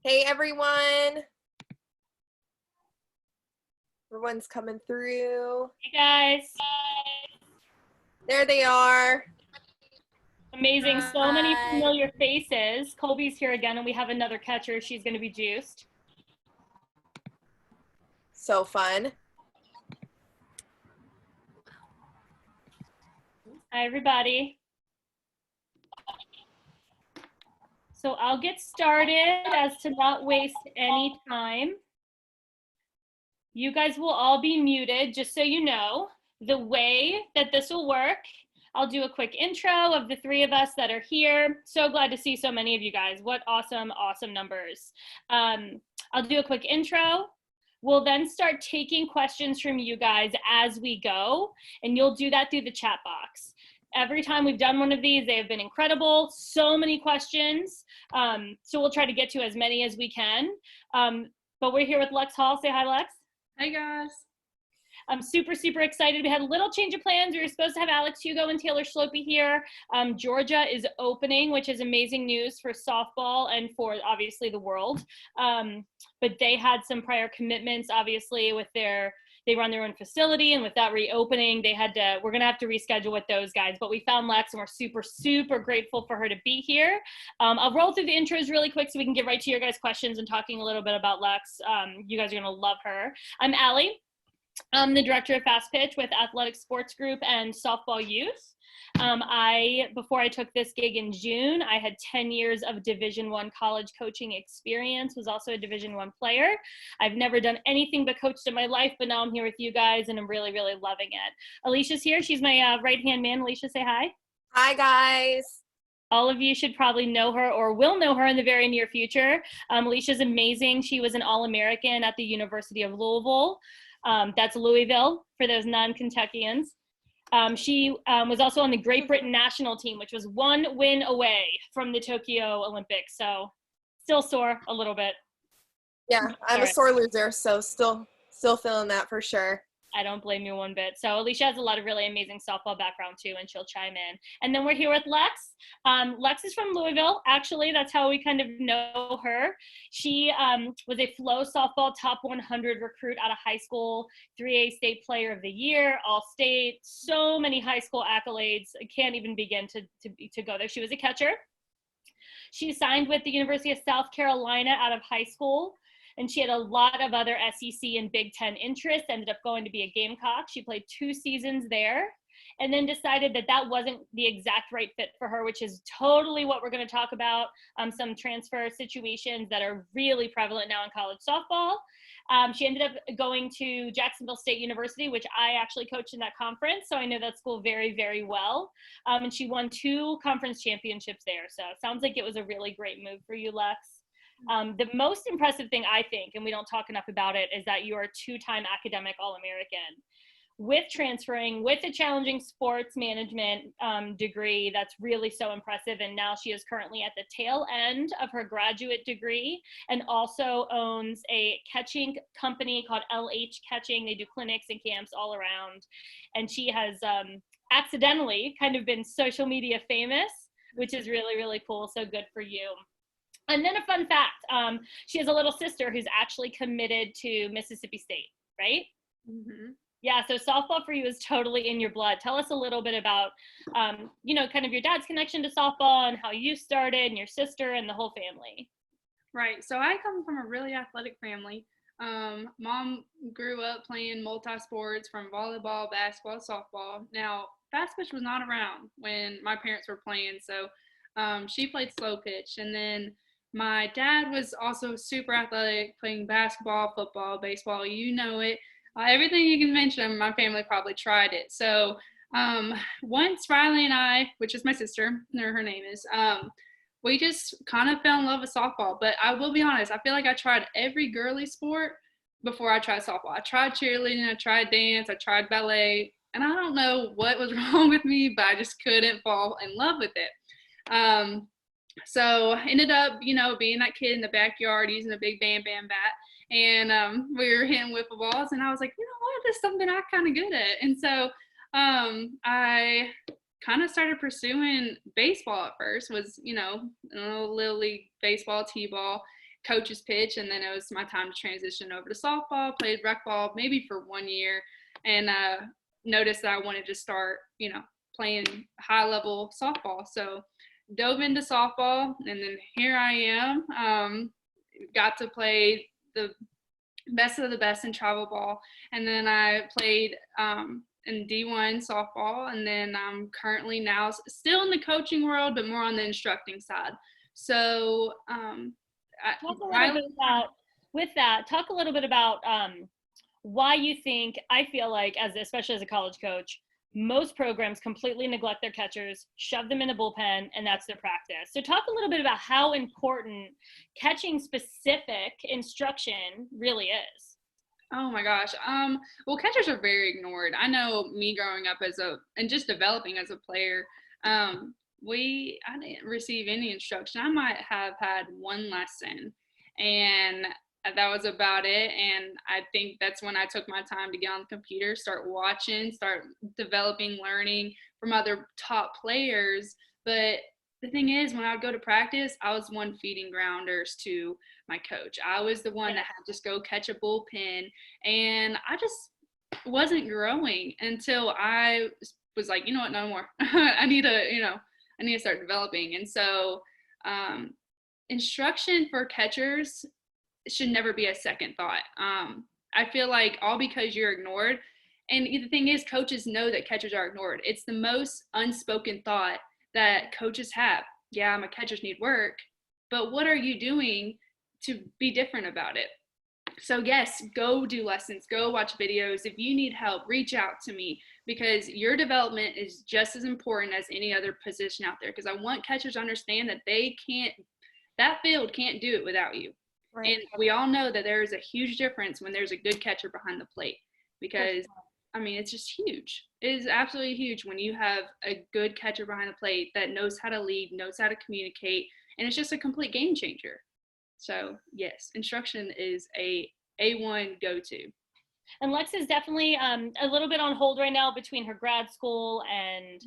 Hey everyone. Everyone's coming through. Hey guys. There they are. Amazing. So many Hi. familiar faces. Colby's here again, and we have another catcher. She's going to be juiced. So fun. Hi, everybody. So I'll get started as to not waste any time. You guys will all be muted, just so you know. The way that this will work, I'll do a quick intro of the three of us that are here. So glad to see so many of you guys. What awesome, awesome numbers. I'll do a quick intro. We'll then start taking questions from you guys as we go, and you'll do that through the chat box. Every time we've done one of these, they have been incredible. So many questions. So we'll try to get to as many as we can. But we're here with Lex Hull. Say hi, Lex. Hi, guys. I'm super, super excited. We had a little change of plans. We were supposed to have Alex Hugo and Taylor Slopey here. Georgia is opening, which is amazing news for softball and for obviously the world. But they had some prior commitments, obviously, with they run their own facility, and with that reopening, we're gonna have to reschedule with those guys. But we found Lex, and we're super, super grateful for her to be here. I'll roll through the intros really quick so we can get right to your guys' questions and talking a little bit about Lex. You guys are gonna love her. I'm Allie. I'm the director of Fast Pitch with Athletic Sports Group and Softball Youth. Before I took this gig in June, I had 10 years of Division I college coaching experience, was also a Division I player. I've never done anything but coached in my life, but now I'm here with you guys and I'm really, really loving it. Alicia's here. She's my right-hand man. Alicia, say hi. Hi guys. All of you should probably know her or will know her in the very near future. Alicia's amazing. She was an All-American at the University of Louisville. That's Louisville for those non-Kentuckians. She was also on the Great Britain national team, which was one win away from the Tokyo Olympics. So still sore a little bit. Yeah, I'm a sore loser, so still feeling that for sure. I don't blame you one bit. So Alicia has a lot of really amazing softball background too, and she'll chime in. And then we're here with Lex. Lex is from Louisville. Actually, that's how we kind of know her. She was a Flow softball top 100 recruit out of high school, 3A state player of the year, all-state, so many high school accolades. I can't even begin to go there. She was a catcher. She signed with the University of South Carolina out of high school. And she had a lot of other SEC and Big Ten interests, ended up going to be a Gamecock. She played 2 seasons there and then decided that wasn't the exact right fit for her, which is totally what we're going to talk about, some transfer situations that are really prevalent now in college softball. She ended up going to Jacksonville State University, which I actually coached in that conference, so I know that school very, very well. And she won 2 conference championships there. So it sounds like it was a really great move for you, Lex. The most impressive thing, I think, and we don't talk enough about it, is that you are a 2-time academic All-American. With transferring, with a challenging sports management degree, that's really so impressive. And now she is currently at the tail end of her graduate degree and also owns a catching company called LH Catching. They do clinics and camps all around. And she has accidentally kind of been social media famous, which is really, really cool. So good for you. And then a fun fact, she has a little sister who's actually committed to Mississippi State, right? Mm-hmm. Yeah, so softball for you is totally in your blood. Tell us a little bit about, kind of your dad's connection to softball and how you started and your sister and the whole family. Right. So I come from a really athletic family. Mom grew up playing multi-sports from volleyball, basketball, softball. Now, fast pitch was not around when my parents were playing, so she played slow pitch. And then my dad was also super athletic, playing basketball, football, baseball, you know it. Everything you can mention, my family probably tried it. So once Riley and I, which is my sister, her name is, we just kind of fell in love with softball. But I will be honest, I feel like I tried every girly sport before I tried softball. I tried cheerleading, I tried dance, I tried ballet, and I don't know what was wrong with me, but I just couldn't fall in love with it. So ended up, being that kid in the backyard using a big Bam Bam bat. And we were hitting wiffle balls. And I was like, you know what, this is something I'm kind of good at. And so I kind of started pursuing baseball at first, was, little league baseball, t-ball. coach's pitch, and then it was my time to transition over to softball. Played rec ball maybe for 1 year, and noticed that I wanted to start, playing high level softball. So dove into softball, and then here I am. Got to play the best of the best in travel ball, and then I played in D1 softball, and then I'm currently now still in the coaching world, but more on the instructing side. So talk a little bit about why you think, I feel like, especially as a college coach, most programs completely neglect their catchers, shove them in the bullpen, and that's their practice. So talk a little bit about how important catching specific instruction really is. Oh my gosh. Well, catchers are very ignored. I know me growing up and just developing as a player, I didn't receive any instruction. I might have had one lesson, and that was about it. And I think that's when I took my time to get on the computer, start watching, start developing, learning from other top players. But the thing is, when I would go to practice, I was the one feeding grounders to my coach. I was the one that had to just go catch a bullpen, and I just wasn't growing until I was like, you know what, no more. I need to start developing. And so instruction for catchers should never be a second thought. I feel like all because you're ignored. And the thing is, coaches know that catchers are ignored. It's the most unspoken thought that coaches have. Yeah, my catchers need work, but what are you doing to be different about it? So yes, go do lessons, go watch videos. If you need help, reach out to me, because your development is just as important as any other position out there. Because I want catchers to understand that that field can't do it without you. Right. And we all know that there is a huge difference when there's a good catcher behind the plate, because it's just huge. It is absolutely huge when you have a good catcher behind the plate that knows how to lead, knows how to communicate, and it's just a complete game changer. So yes, instruction is a A1 go-to. And Lex is definitely a little bit on hold right now between her grad school and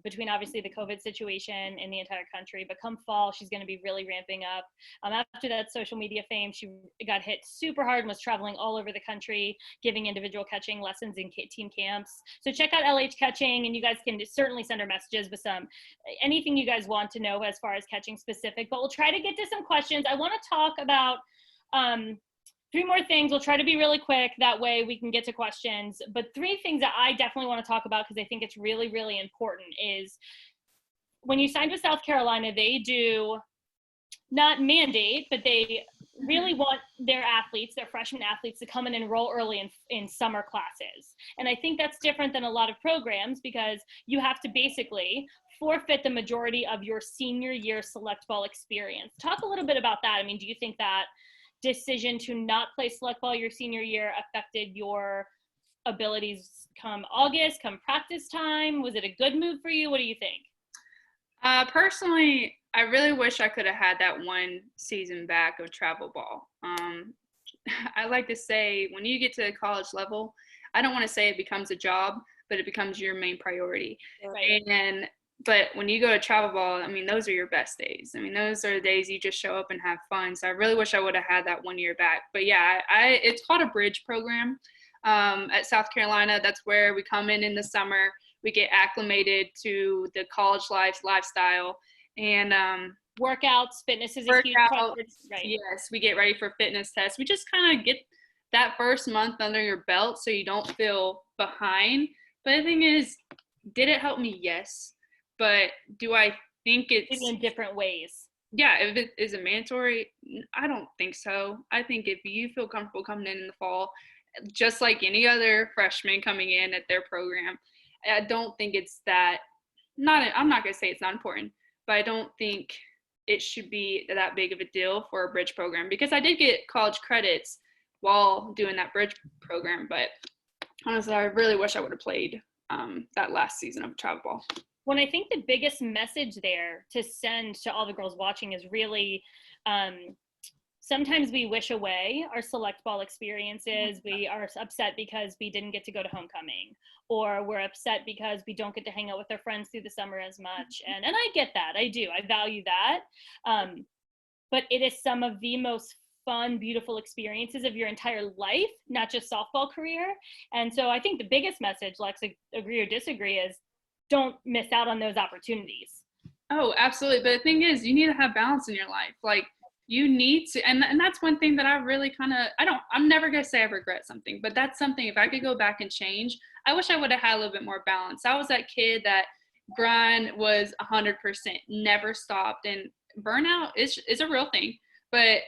between obviously the COVID situation in the entire country. But come fall, she's going to be really ramping up. After that social media fame, she got hit super hard and was traveling all over the country, giving individual catching lessons in team camps. So check out LH Catching, and you guys can certainly send her messages with anything you guys want to know as far as catching specific. But we'll try to get to some questions. I want to talk about 3 more things. We'll try to be really quick. That way we can get to questions. But 3 things that I definitely want to talk about, because I think it's really, really important, is when you signed with South Carolina, they do not mandate, but they really want their athletes, their freshman athletes, to come and enroll early in summer classes. And I think that's different than a lot of programs, because you have to basically forfeit the majority of your senior year select ball experience. Talk a little bit about that. Do you think that decision to not play select ball your senior year affected your abilities come August, come practice time? Was it a good move for you? What do you think? Personally, I really wish I could have had that one season back of travel ball. I like to say, when you get to the college level, I don't want to say it becomes a job, but it becomes your main priority. Right. But when you go to travel ball, those are your best days. Those are the days you just show up and have fun. So I really wish I would have had that 1 year back. But yeah, it's called a bridge program at South Carolina. That's where we come in the summer. We get acclimated to the college lifestyle, and workouts, fitness is a huge part. Right. Yes, we get ready for fitness tests. We just kind of get that first month under your belt so you don't feel behind. But the thing is, did it help me? Yes. But do I think it's in different ways? Yeah, if it is a mandatory, I don't think so. I think if you feel comfortable coming in the fall, just like any other freshman coming in at their program, I don't think it's that. I'm not gonna say it's not important, but I don't think it should be that big of a deal for a bridge program, because I did get college credits while doing that bridge program. But honestly, I really wish I would have played that last season of travel ball. When I think the biggest message there to send to all the girls watching is really, sometimes we wish away our select ball experiences. We are upset because we didn't get to go to homecoming, or we're upset because we don't get to hang out with our friends through the summer as much. And I get that. I do. I value that. but it is some of the most fun, beautiful experiences of your entire life, not just softball career. And so I think the biggest message, Lex, agree or disagree, is don't miss out on those opportunities. Oh, absolutely. But the thing is, you need to have balance in your life. Like, you need to, and that's one thing that I really I'm never going to say I regret something, but that's something, if I could go back and change, I wish I would have had a little bit more balance. I was that kid that grind was 100%, never stopped. And burnout is a real thing. But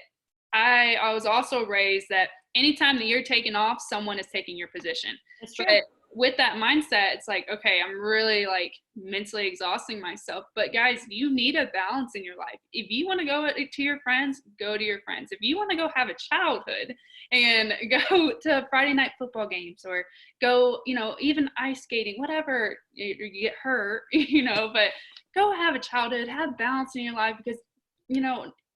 I was also raised that anytime that you're taking off, someone is taking your position. That's true. But with that mindset, it's like, okay, I'm really like mentally exhausting myself. But guys, you need a balance in your life. If you want to go to your friends, go to your friends. If you want to go have a childhood and go to Friday night football games, or go, even ice skating, whatever, you get hurt, but go have a childhood, have balance in your life, because,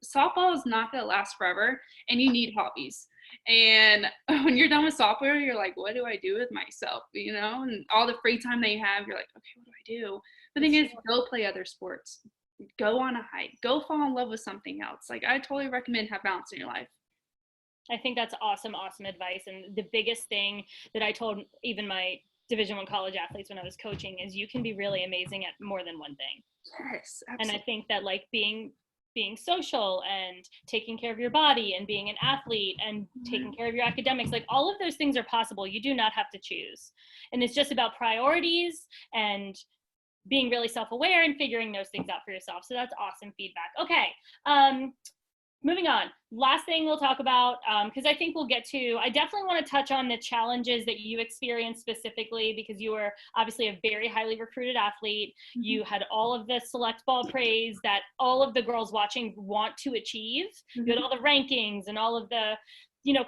softball is not going to last forever, and you need hobbies. And when you're done with softball, you're like, what do I do with myself? And all the free time that you have, you're like, okay, what do I do? The thing is, go play other sports, go on a hike, go fall in love with something else. Like, I totally recommend have balance in your life. I think that's awesome advice. And the biggest thing that I told even my Division I college athletes when I was coaching is you can be really amazing at more than one thing. Yes, absolutely. And I think that like being social and taking care of your body and being an athlete and taking care of your academics, like all of those things are possible. You do not have to choose. And it's just about priorities and being really self-aware and figuring those things out for yourself. So that's awesome feedback. Okay. Moving on. Last thing we'll talk about, because I think we'll get to, I definitely want to touch on the challenges that you experienced specifically, because you were obviously a very highly recruited athlete. Mm-hmm. You had all of the select ball praise that all of the girls watching want to achieve. Mm-hmm. You had all the rankings and all of the,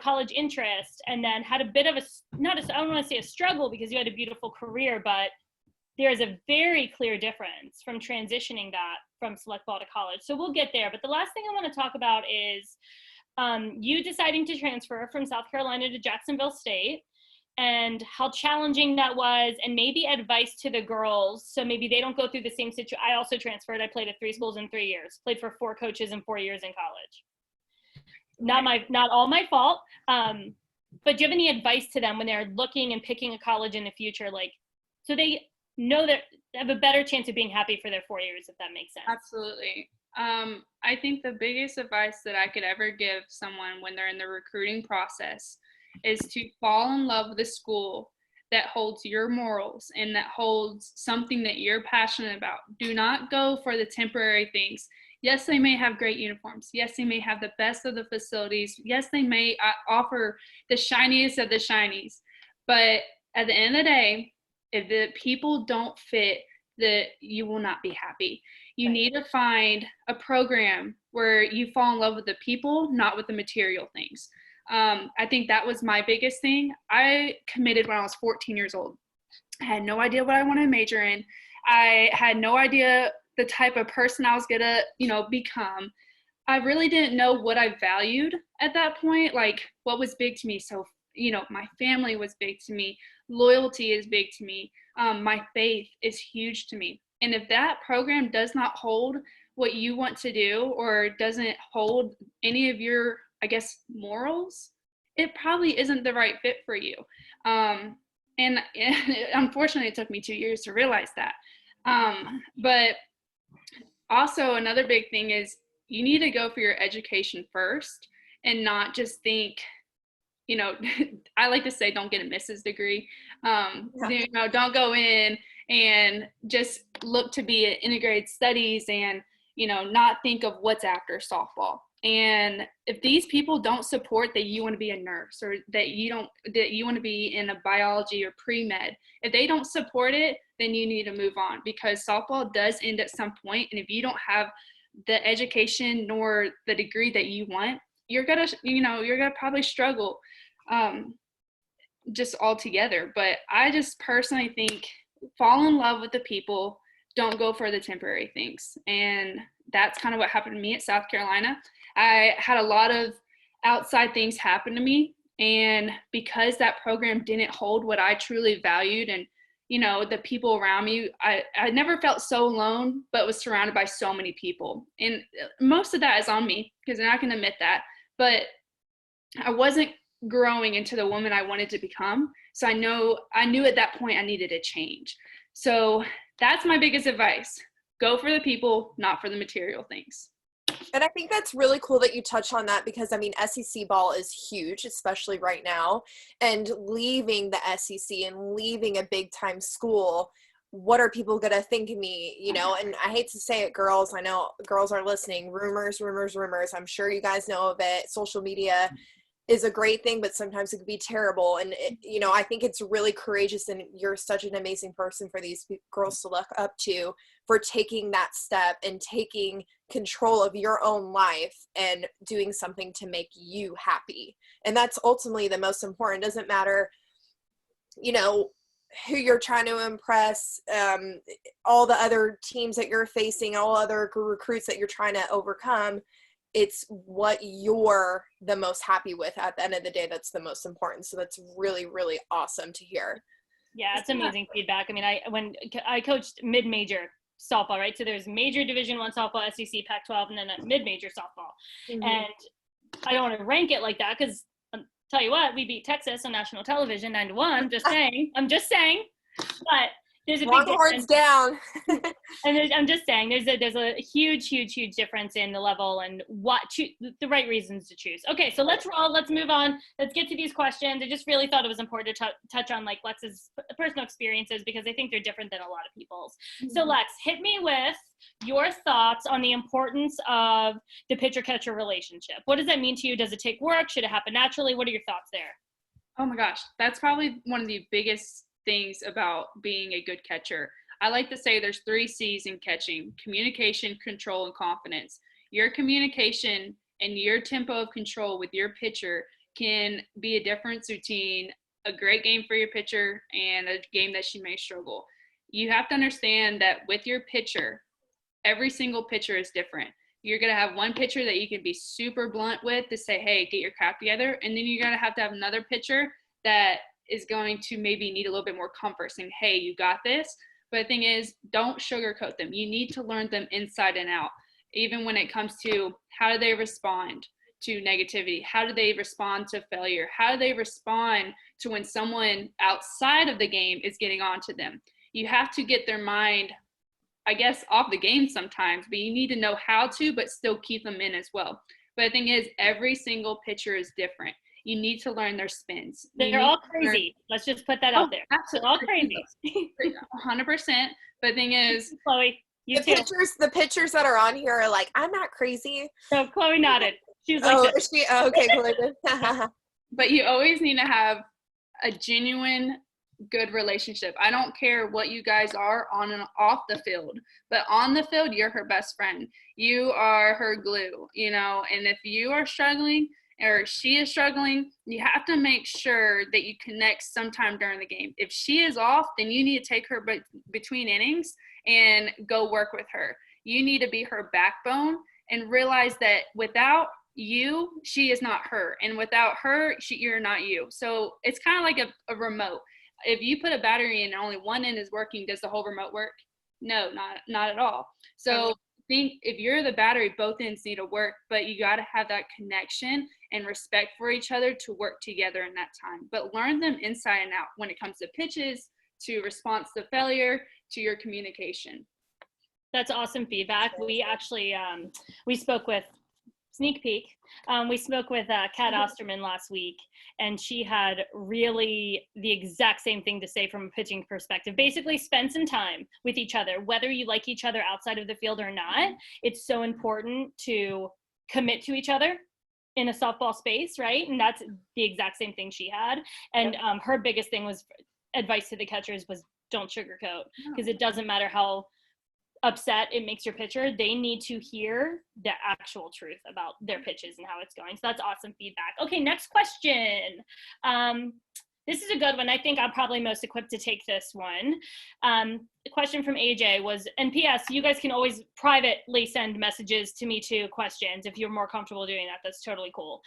college interest, and then had a bit of I don't want to say a struggle, because you had a beautiful career, but there's a very clear difference from transitioning that from select ball to college. So we'll get there. But the last thing I want to talk about is you deciding to transfer from South Carolina to Jacksonville State, and how challenging that was, and maybe advice to the girls so maybe they don't go through the same situation. I also transferred. I played at 3 schools in 3 years, played for 4 coaches in 4 years in college. Not all my fault. But do you have any advice to them when they're looking and picking a college in the future, like, so they know that they have a better chance of being happy for their 4 years, if that makes sense? Absolutely. I think the biggest advice that I could ever give someone when they're in the recruiting process is to fall in love with a school that holds your morals and that holds something that you're passionate about. Do not go for the temporary things. Yes, they may have great uniforms. Yes, they may have the best of the facilities. Yes, they may offer the shiniest of the shinies. But at the end of the day, if the people don't fit, you will not be happy. You need to find a program where you fall in love with the people, not with the material things. I think that was my biggest thing. I committed when I was 14 years old. I had no idea what I wanted to major in. I had no idea the type of person I was going to, become. I really didn't know what I valued at that point, like what was big to me. So, my family was big to me. Loyalty is big to me. My faith is huge to me. And if that program does not hold what you want to do, or doesn't hold any of your, morals, it probably isn't the right fit for you. And unfortunately, it took me 2 years to realize that. But also another big thing is you need to go for your education first, and not just think, I like to say, don't get a Mrs. degree. Don't go in and just look to be at integrated studies and, not think of what's after softball. And if these people don't support that you want to be a nurse, or that you want to be in a biology or pre-med, if they don't support it, then you need to move on, because softball does end at some point. And if you don't have the education nor the degree that you want, you're gonna probably struggle just altogether. But I just personally think, fall in love with the people, don't go for the temporary things. And that's kind of what happened to me at South Carolina. I had a lot of outside things happen to me, and because that program didn't hold what I truly valued, and you know, the people around me, I never felt so alone, but was surrounded by so many people. And most of that is on me because I can admit that. But I wasn't growing into the woman I wanted to become. So I knew at that point I needed a change. So that's my biggest advice. Go for the people, not for the material things. And I think that's really cool that you touch on that because, I mean, SEC ball is huge, especially right now. And leaving the SEC and leaving a big-time school, what are people going to think of me, you know? And I hate to say it, girls. I know girls are listening. Rumors. I'm sure you guys know of it. Social media is a great thing, but sometimes it can be terrible. And, you know, I think it's really courageous, and you're such an amazing person for these girls to look up to for taking that step and taking control of your own life and doing something to make you happy. And that's ultimately the most important. It doesn't matter, you know, who you're trying to impress, all the other teams that you're facing, all other recruits that you're trying to overcome. It's what you're the most happy with at the end of the day that's the most important. So that's really, really awesome to hear. Yeah, it's amazing feedback. I mean, when I coached mid-major softball, right? So there's major Division I softball, SEC, Pac-12, and then a mid-major softball. Mm-hmm. And I don't want to rank it like that because tell you what, we beat Texas on national television 9-1. Just saying. I'm just saying. But there's a big difference. Down. And I'm just saying, there's a huge difference in the level and the right reasons to choose. Okay, so let's roll. Let's move on. Let's get to these questions. I just really thought it was important to touch on like Lex's personal experiences because I think they're different than a lot of people's. Mm-hmm. So Lex, hit me with your thoughts on the importance of the pitcher-catcher relationship. What does that mean to you? Does it take work? Should it happen naturally? What are your thoughts there? Oh my gosh, that's probably one of the biggest things about being a good catcher. I like to say there's 3 C's in catching: communication, control, and confidence. Your communication and your tempo of control with your pitcher can be a difference between a great game for your pitcher and a game that she may struggle. You have to understand that with your pitcher, every single pitcher is different. You're going to have one pitcher that you can be super blunt with to say, hey, get your crap together. And then you're going to have another pitcher that is going to maybe need a little bit more comfort, saying, hey, you got this. But the thing is, don't sugarcoat them. You need to learn them inside and out, even when it comes to how do they respond to negativity? How do they respond to failure? How do they respond to when someone outside of the game is getting onto them? You have to get their mind, I guess, off the game sometimes, but you need to know how to, but still keep them in as well. But the thing is, every single pitcher is different. You need to learn their spins. They're all crazy. Let's just put that out there. Absolutely. They're all crazy. 100%. But the thing is, Chloe, the pitchers that are on here are like, I'm not crazy. So Chloe nodded. She was like, okay, Chloe. But you always need to have a genuine, good relationship. I don't care what you guys are on and off the field, but on the field, you're her best friend. You are her glue, you know, and if you are struggling or she is struggling, you have to make sure that you connect sometime during the game. If she is off, then you need to take her between innings and go work with her. You need to be her backbone and realize that without you, she is not her. And without her, you're not you. So it's kind of like a remote. If you put a battery in and only one end is working, does the whole remote work? No, not at all. So think if you're the battery, both ends need to work, but you got to have that connection and respect for each other to work together in that time. But learn them inside and out when it comes to pitches, to response to failure, to your communication. That's awesome feedback. We actually, we spoke with sneak peek. We spoke with Kat Osterman last week, and she had really the exact same thing to say from a pitching perspective. Basically, spend some time with each other, whether you like each other outside of the field or not. It's so important to commit to each other in a softball space, right? And that's the exact same thing she had. And her biggest thing was advice to the catchers was don't sugarcoat, because it doesn't matter how upset it makes your pitcher. They need to hear the actual truth about their pitches and how it's going. So that's awesome feedback. Okay, next question. This is a good one. I think I'm probably most equipped to take this one. The question from AJ was, and PS, you guys can always privately send messages to me too, questions. If you're more comfortable doing that, that's totally cool.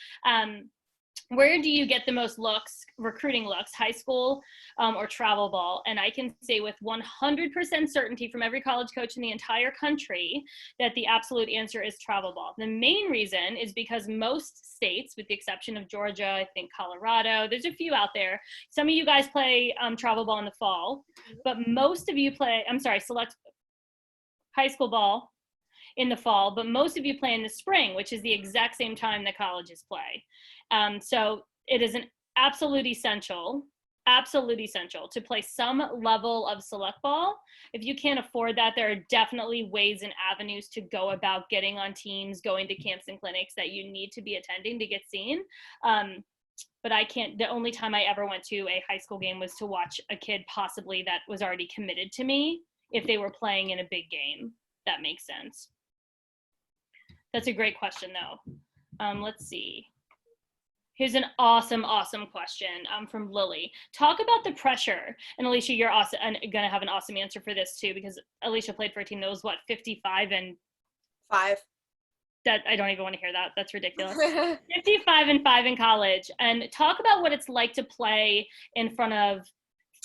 where do you get the most looks, recruiting looks, high school or travel ball? And I can say with 100% certainty from every college coach in the entire country that the absolute answer is travel ball. The main reason is because most states, with the exception of Georgia, I think Colorado, there's a few out there. Some of you guys play travel ball in the fall, but most of you play, select high school ball in the fall, but most of you play in the spring, which is the exact same time that colleges play. So it is an absolute essential to play some level of select ball. If you can't afford that, there are definitely ways and avenues to go about getting on teams, going to camps and clinics that you need to be attending to get seen. But the only time I ever went to a high school game was to watch a kid possibly that was already committed to me if they were playing in a big game. That makes sense. That's a great question though. Let's see. Here's an awesome question from Lily. Talk about the pressure. And Alicia, you're awesome, and going to have an awesome answer for this too, because Alicia played for a team that was 55 and 5. That I don't even want to hear that. That's ridiculous. 55 and 5 in college. And talk about what it's like to play in front of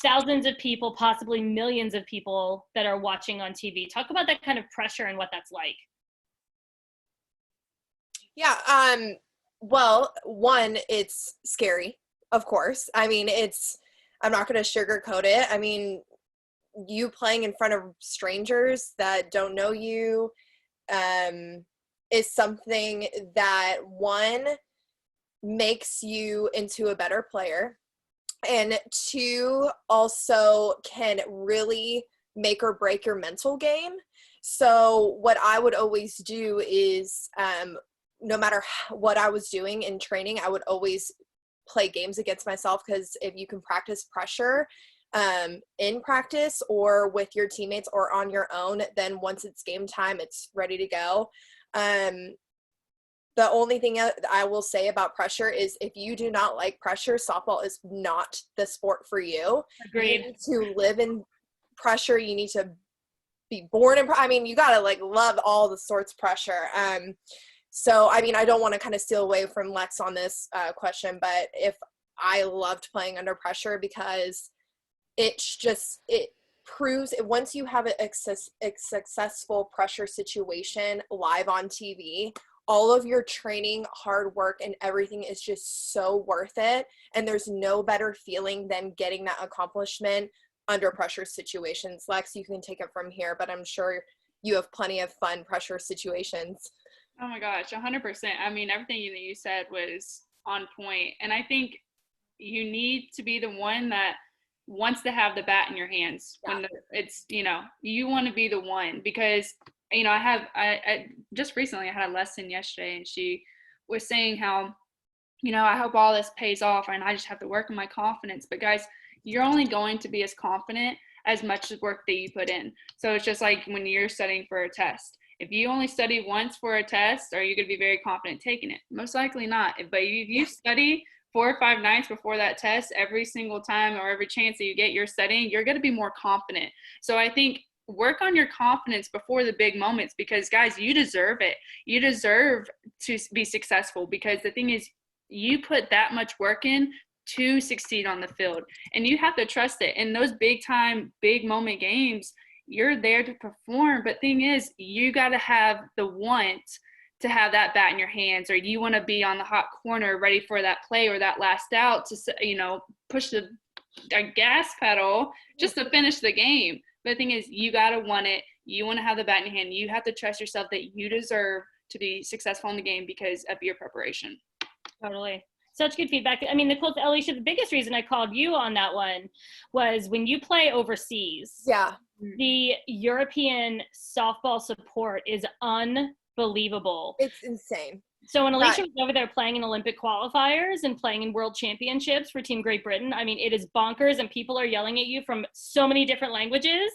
thousands of people, possibly millions of people that are watching on TV. Talk about that kind of pressure and what that's like. Yeah. Well, one, it's scary, of course. I mean, I'm not going to sugarcoat it. I mean, you playing in front of strangers that don't know you is something that, one, makes you into a better player, and 2, also can really make or break your mental game. So what I would always do is, no matter what I was doing in training, I would always play games against myself, because if you can practice pressure in practice or with your teammates or on your own, then once it's game time, it's ready to go. The only thing I will say about pressure is if you do not like pressure, softball is not the sport for you. Agreed. You need to live in pressure. You need to be born in, you got to love all the sorts of pressure. So, I don't want to kind of steal away from Lex on this question, but if I loved playing under pressure, because it proves once you have a successful pressure situation live on TV, all of your training, hard work, and everything is just so worth it. And there's no better feeling than getting that accomplishment under pressure situations. Lex, you can take it from here, but I'm sure you have plenty of fun pressure situations. Oh my gosh, 100%. Everything that you said was on point. And I think you need to be the one that wants to have the bat in your hands. Yeah. When it's, you want to be the one, because, I just recently I had a lesson yesterday, and she was saying how, I hope all this pays off and I just have to work on my confidence. But guys, you're only going to be as confident as much work that you put in. So it's just like when you're studying for a test. If you only study once for a test, are you going to be very confident taking it? Most likely not. But if you study 4 or 5 nights before that test, every single time or every chance that you get you're studying, you're going to be more confident. So I think work on your confidence before the big moments, because guys, you deserve it. You deserve to be successful, because the thing is, you put that much work in to succeed on the field, and you have to trust it. In those big time, big moment games, you're there to perform. But thing is, you got to have the want to have that bat in your hands, or you want to be on the hot corner ready for that play or that last out to, push the gas pedal just to finish the game. But the thing is, you got to want it. You want to have the bat in your hand. You have to trust yourself that you deserve to be successful in the game because of your preparation. Totally. Such good feedback. Nicole, Alicia, the biggest reason I called you on that one was when you play overseas. Yeah. The European softball support is unbelievable. It's insane. So when Alicia was over there playing in Olympic qualifiers and playing in world championships for Team Great Britain, it is bonkers, and people are yelling at you from so many different languages,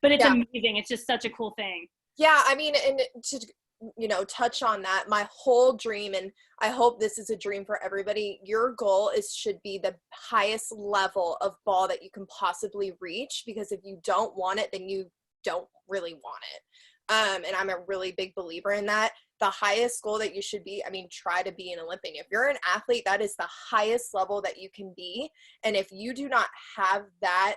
but it's amazing. It's just such a cool thing. Yeah. And to, touch on that, my whole dream, and I hope this is a dream for everybody, your goal should be the highest level of ball that you can possibly reach, because if you don't want it, then you don't really want it. And I'm a really big believer in that. the highest goal that you should be, I mean, try to be an Olympian. If you're an athlete, that is the highest level that you can be. And if you do not have that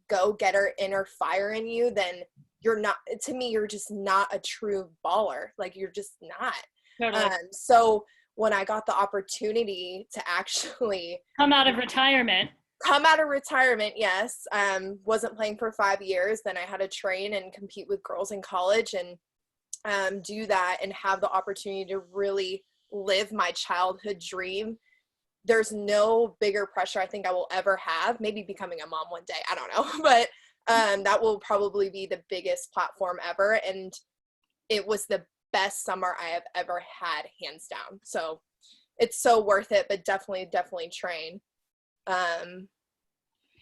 go-getter inner fire in you, then you're not, to me, you're just not a true baller. Like, you're just not. Totally. So when I got the opportunity to actually come out of retirement, yes, wasn't playing for 5 years, then I had to train and compete with girls in college and do that and have the opportunity to really live my childhood dream. There's no bigger pressure I think I will ever have. Maybe becoming a mom one day, I don't know, but that will probably be the biggest platform ever. And it was the best summer I have ever had, hands down. So it's so worth it, but definitely train.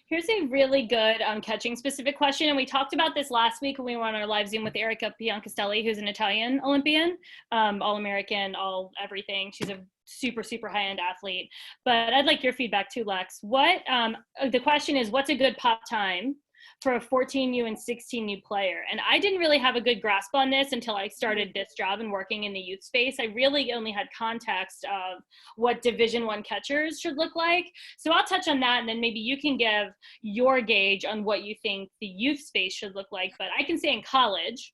Here's a really good catching specific question. And we talked about this last week when we were on our live Zoom with Erica Biancastelli, who's an Italian Olympian, All-American, all everything. She's a super, super high-end athlete. But I'd like your feedback too, Lex. The question is, what's a good pop time for a 14U and 16U player? And I didn't really have a good grasp on this until I started this job and working in the youth space. I really only had context of what Division I catchers should look like. So I'll touch on that, and then maybe you can give your gauge on what you think the youth space should look like. But I can say in college,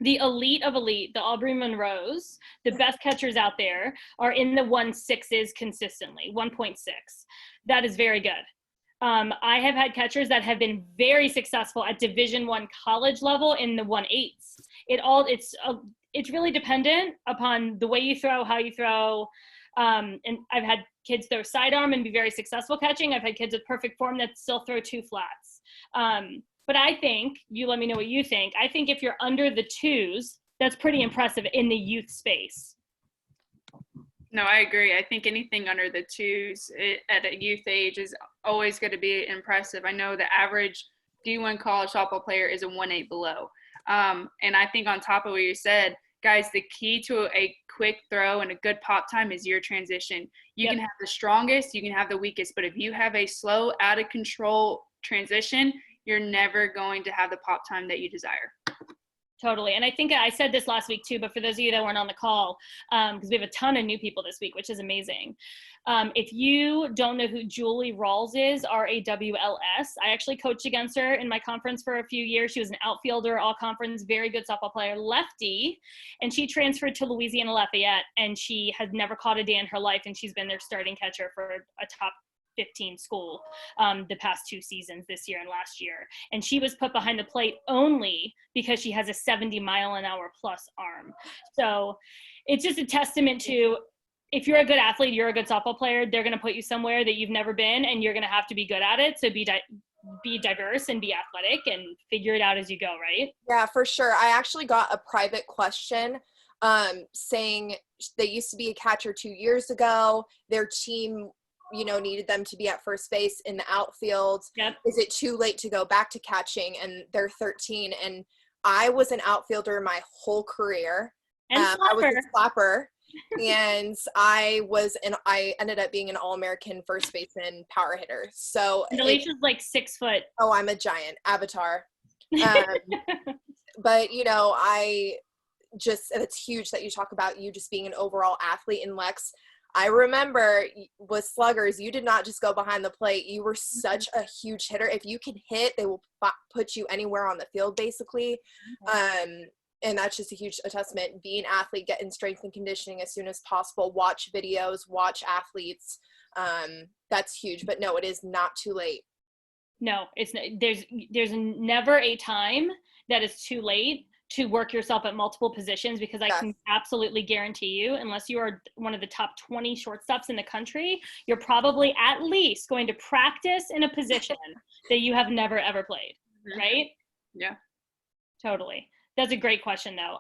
the elite of elite, the Aubrey Monroes, the best catchers out there are in the 1.6s consistently, 1.6. That is very good. I have had catchers that have been very successful at Division I college level in the 1.8s. It's really dependent upon the way you throw, how you throw. And I've had kids throw sidearm and be very successful catching. I've had kids with perfect form that still throw 2 flats. But I think, you let me know what you think. I think if you're under the 2s, that's pretty impressive in the youth space. No, I agree. I think anything under the 2s at a youth age is always going to be impressive. I know the average D1 college softball player is a 1.8 below. And I think on top of what you said, guys, the key to a quick throw and a good pop time is your transition. You can have the strongest, you can have the weakest, but if you have a slow, out of control transition, you're never going to have the pop time that you desire. Totally. And I think I said this last week too, but for those of you that weren't on the call, because we have a ton of new people this week, which is amazing. If you don't know who Julie Rawls is, RAWLS, I actually coached against her in my conference for a few years. She was an outfielder, all conference, very good softball player, lefty, and she transferred to Louisiana Lafayette, and she has never caught a day in her life, and she's been their starting catcher for a top 15 school the past 2 seasons, this year and last year. And she was put behind the plate only because she has a 70-mile-an-hour plus arm. So it's just a testament to, if you're a good athlete, you're a good softball player, they're going to put you somewhere that you've never been, and you're going to have to be good at it. So be diverse and be athletic and figure it out as you go, right? Yeah, for sure. I actually got a private question saying they used to be a catcher 2 years ago. Their team needed them to be at first base in the outfield. Yep. Is it too late to go back to catching? And they're 13. And I was an outfielder my whole career. And I was a slapper. And I ended up being an All-American first baseman power hitter. So Alicia's like 6 foot. Oh, I'm a giant avatar. But it's huge that you talk about you just being an overall athlete. And Lex, I remember with sluggers, you did not just go behind the plate. You were such a huge hitter. If you can hit, they will put you anywhere on the field, basically. And that's just a huge testament. Be an athlete, get in strength and conditioning as soon as possible. Watch videos, watch athletes. That's huge. But no, it is not too late. No, there's never a time that is too late to work yourself at multiple positions, because I can absolutely guarantee you, unless you are one of the top 20 shortstops in the country, you're probably at least going to practice in a position that you have never, ever played, right? Yeah. Totally. That's a great question, though.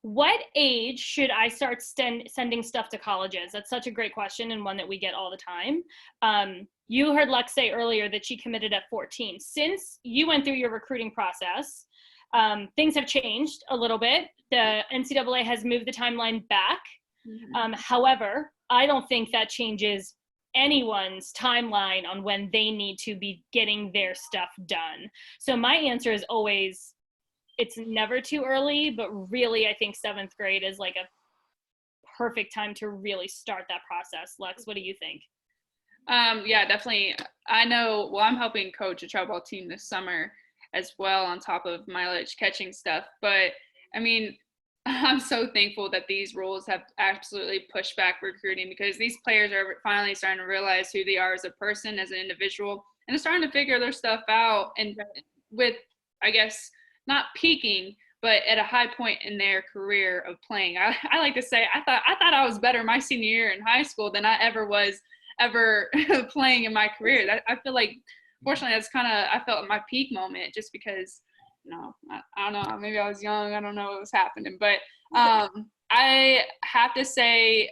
What age should I start sending stuff to colleges? That's such a great question, and one that we get all the time. You heard Lex say earlier that she committed at 14. Since you went through your recruiting process, things have changed a little bit. The NCAA has moved the timeline back. However, I don't think that changes anyone's timeline on when they need to be getting their stuff done. So my answer is always it's never too early, but really I think 7th grade is like a perfect time to really start that process. Lex, what do you think? Yeah, definitely. I know, well, I'm helping coach a travel ball team this summer as well on top of mileage catching stuff. But I mean, I'm so thankful that these rules have absolutely pushed back recruiting, because these players are finally starting to realize who they are as a person, as an individual, and they're starting to figure their stuff out. And with, I guess, not peaking, but at a high point in their career of playing. I like to say I thought I was better my senior year in high school than I ever playing in my career. I feel like, fortunately, that's kind of, I felt my peak moment, just because, I don't know, maybe I was young, I don't know what was happening, but I have to say,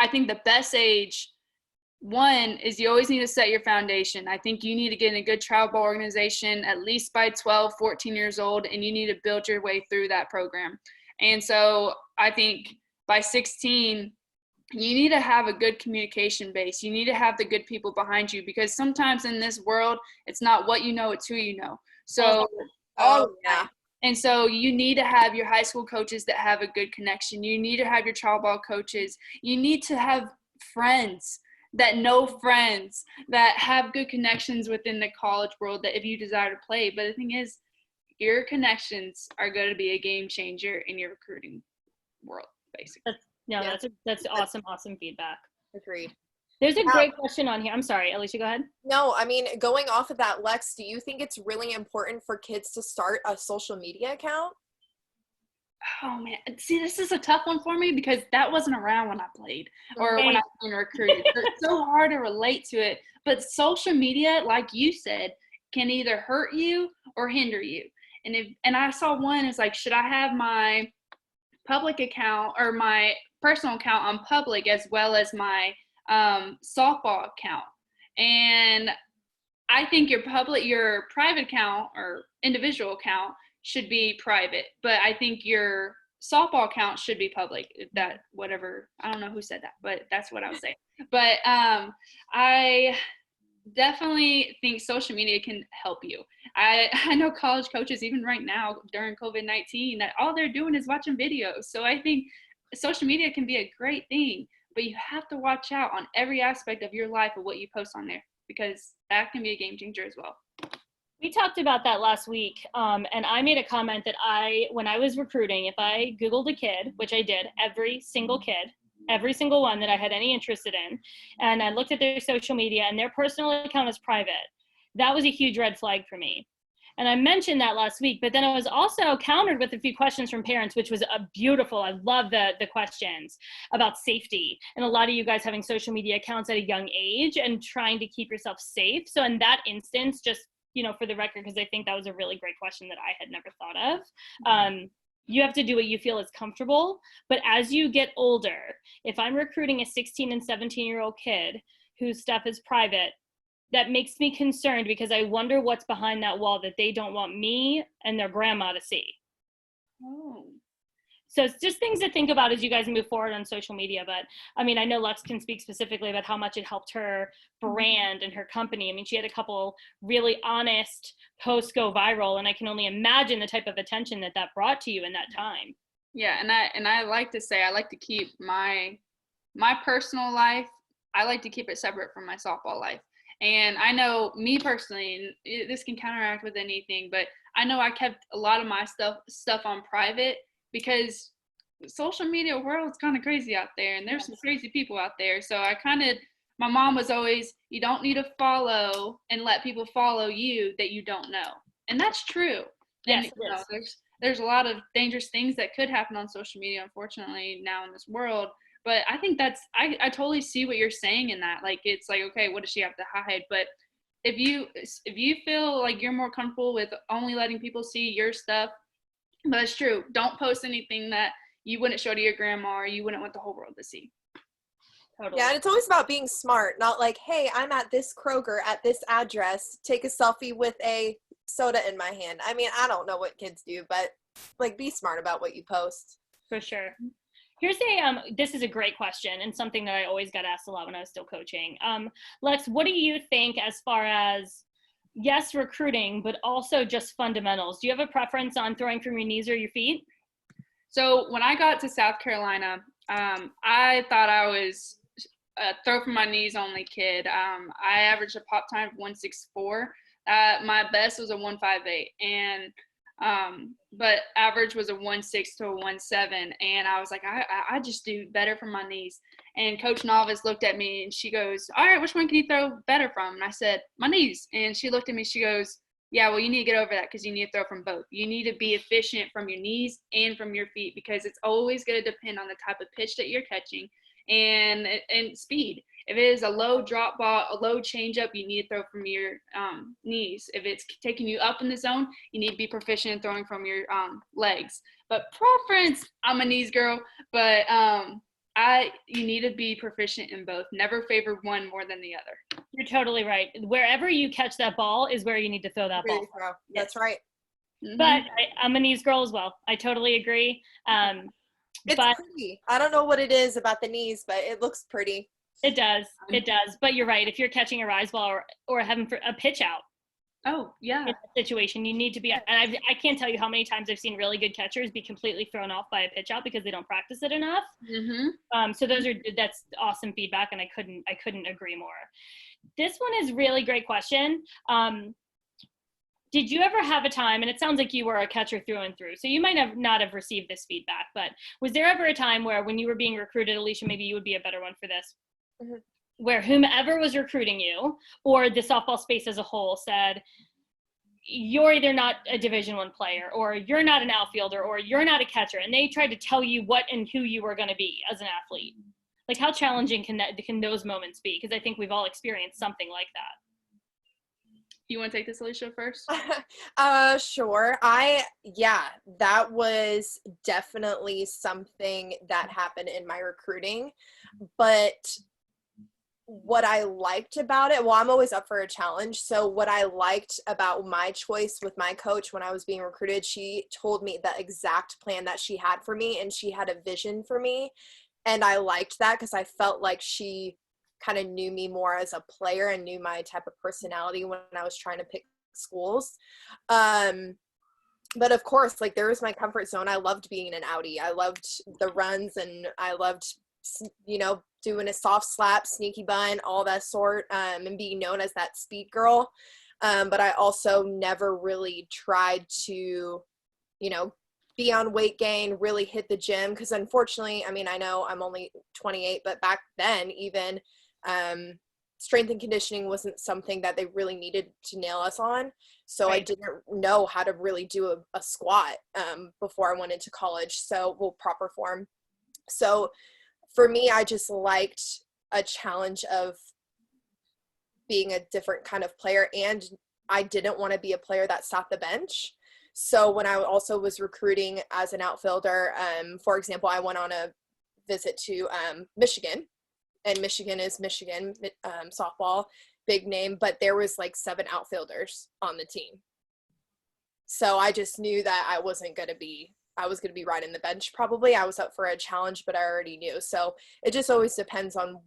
I think the best age, one, is you always need to set your foundation. I think you need to get in a good travel ball organization at least by 12, 14 years old, and you need to build your way through that program. And so I think by 16, you need to have a good communication base. You need to have the good people behind you, because sometimes in this world, it's not what you know, it's who you know. So, yeah. And so you need to have your high school coaches that have a good connection. You need to have your travel ball coaches. You need to have friends that know friends that have good connections within the college world, that if you desire to play. But the thing is, your connections are going to be a game changer in your recruiting world, basically. That's awesome feedback. Agreed. There's a great question on here. I'm sorry, Alicia, go ahead. No, I mean, going off of that, Lex, do you think it's really important for kids to start a social media account? Oh man, see, this is a tough one for me, because that wasn't around when I played or when I was being recruited. It's so hard to relate to it. But social media, like you said, can either hurt you or hinder you. And I saw one is like, should I have my public account or my personal account on public as well as my softball account? And I think your private account or individual account should be private, but I think your softball account should be public. That, whatever, I don't know who said that, but that's what I was saying. But I definitely think social media can help you. I know college coaches, even right now during COVID-19, that all they're doing is watching videos. So I think social media can be a great thing, but you have to watch out on every aspect of your life of what you post on there, because that can be a game changer as well. We talked about that last week, and I made a comment that when I was recruiting, if I Googled a kid, which I did, every single one that I had any interest in, and I looked at their social media and their personal account is private, that was a huge red flag for me. And I mentioned that last week, but then I was also countered with a few questions from parents, which was beautiful. I love the questions about safety, and a lot of you guys having social media accounts at a young age and trying to keep yourself safe. So in that instance, just, for the record, because I think that was a really great question that I had never thought of. You have to do what you feel is comfortable. But as you get older, if I'm recruiting a 16 and 17-year-old kid whose stuff is private, that makes me concerned, because I wonder what's behind that wall that they don't want me and their grandma to see. Oh. So it's just things to think about as you guys move forward on social media. But I mean, I know Lex can speak specifically about how much it helped her brand and her company. I mean, she had a couple really honest posts go viral, and I can only imagine the type of attention that brought to you in that time. Yeah, and I like to say, I like to keep my personal life, I like to keep it separate from my softball life. And I know, me personally, and this can counteract with anything, but I know I kept a lot of my stuff on private, because social media world is kind of crazy out there, and there's some crazy people out there. So my mom was always, you don't need to follow and let people follow you that you don't know. And that's true. Yes, and there's a lot of dangerous things that could happen on social media, unfortunately, now in this world. But I think I totally see what you're saying in that. Like, it's like, okay, what does she have to hide? But if you feel like you're more comfortable with only letting people see your stuff, that's true. Don't post anything that you wouldn't show to your grandma or you wouldn't want the whole world to see. Totally. Yeah, and it's always about being smart, not like, hey, I'm at this Kroger at this address, take a selfie with a soda in my hand. I mean, I don't know what kids do, but like, be smart about what you post. For sure. Here's this is a great question, and something that I always got asked a lot when I was still coaching. Lex, what do you think as far as yes, recruiting, but also just fundamentals. Do you have a preference on throwing from your knees or your feet? So when I got to South Carolina, I thought I was a throw from my knees only kid. I averaged a pop time of 164. My best was a 158, and but average was a 1.6 to a 1.7, and I was like, I just do better from my knees. And Coach Novice looked at me and she goes, all right, which one can you throw better from? And I said, my knees. And she looked at me, she goes, yeah, well, you need to get over that because you need to throw from both. You need to be efficient from your knees and from your feet, because it's always going to depend on the type of pitch that you're catching and speed. If it is a low drop ball, a low changeup, you need to throw from your knees. If it's taking you up in the zone, you need to be proficient in throwing from your legs. But preference, I'm a knees girl, but you need to be proficient in both. Never favor one more than the other. You're totally right. Wherever you catch that ball is where you need to throw that ball. That's right. Mm-hmm. But I'm a knees girl as well. I totally agree. It's pretty. I don't know what it is about the knees, but it looks pretty. It does. It does. But you're right. If you're catching a rise ball or having a pitch out. Oh, yeah. In that situation, you need to be – and I can't tell you how many times I've seen really good catchers be completely thrown off by a pitch out because they don't practice it enough. Mm-hmm. So that's awesome feedback, and I couldn't agree more. This one is really great question. Did you ever have a time, and it sounds like you were a catcher through and through, so you might not have received this feedback, but was there ever a time where when you were being recruited, Alicia, maybe you would be a better one for this, mm-hmm. where whomever was recruiting you or the softball space as a whole said, you're either not a Division I player, or you're not an outfielder, or you're not a catcher, and they tried to tell you what and who you were going to be as an athlete? Like, how challenging can those moments be? Because I think we've all experienced something like that. You want to take this, Alicia, first? Sure. That was definitely something that happened in my recruiting. But what I liked about it, well, I'm always up for a challenge. So what I liked about my choice with my coach when I was being recruited, she told me the exact plan that she had for me, and she had a vision for me. And I liked that because I felt like she kind of knew me more as a player and knew my type of personality when I was trying to pick schools. But of course, like, there was my comfort zone. I loved being an outie. I loved the runs, and I loved, doing a soft slap, sneaky bunt, all that sort, and being known as that speed girl. But I also never really tried to, be on weight gain, really hit the gym. Because unfortunately, I know I'm only 28, but back then even, strength and conditioning wasn't something that they really needed to nail us on. So right. I didn't know how to really do a squat before I went into college. Proper form. So for me, I just liked a challenge of being a different kind of player, and I didn't want to be a player that sat the bench. So when I also was recruiting as an outfielder, for example, I went on a visit to Michigan, and Michigan is Michigan softball, big name, but there was like 7 outfielders on the team. So I just knew that I was going to be riding the bench probably. I was up for a challenge, but I already knew. So it just always depends on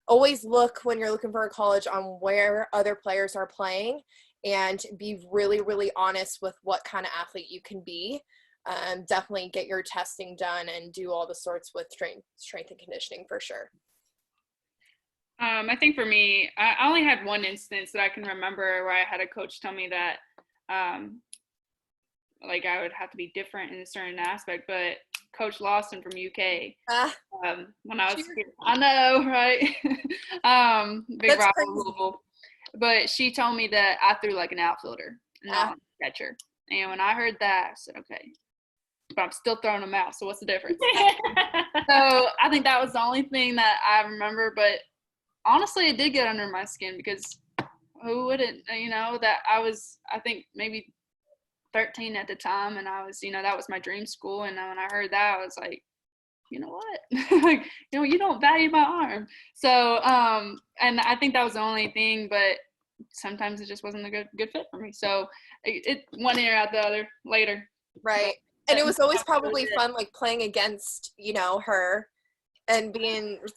always look when you're looking for a college on where other players are playing, and be really, really honest with what kind of athlete you can be. Definitely get your testing done and do all the sorts with strength and conditioning for sure. I think for me, I only had one instance that I can remember where I had a coach tell me that I would have to be different in a certain aspect, but Coach Lawson from UK, when I was, I know, right? Big rival Louisville. But she told me that I threw like an outfielder, not a catcher. And when I heard that, I said, okay, but I'm still throwing them out. So what's the difference? So I think that was the only thing that I remember. But honestly, it did get under my skin, because who wouldn't, that I think maybe 13 at the time. And I was, that was my dream school. And when I heard that, I was like, you know what? You don't value my arm. So, and I think that was the only thing, but sometimes it just wasn't a good fit for me. So it one ear out the other later. Right. And it was always probably fun, like playing against, her and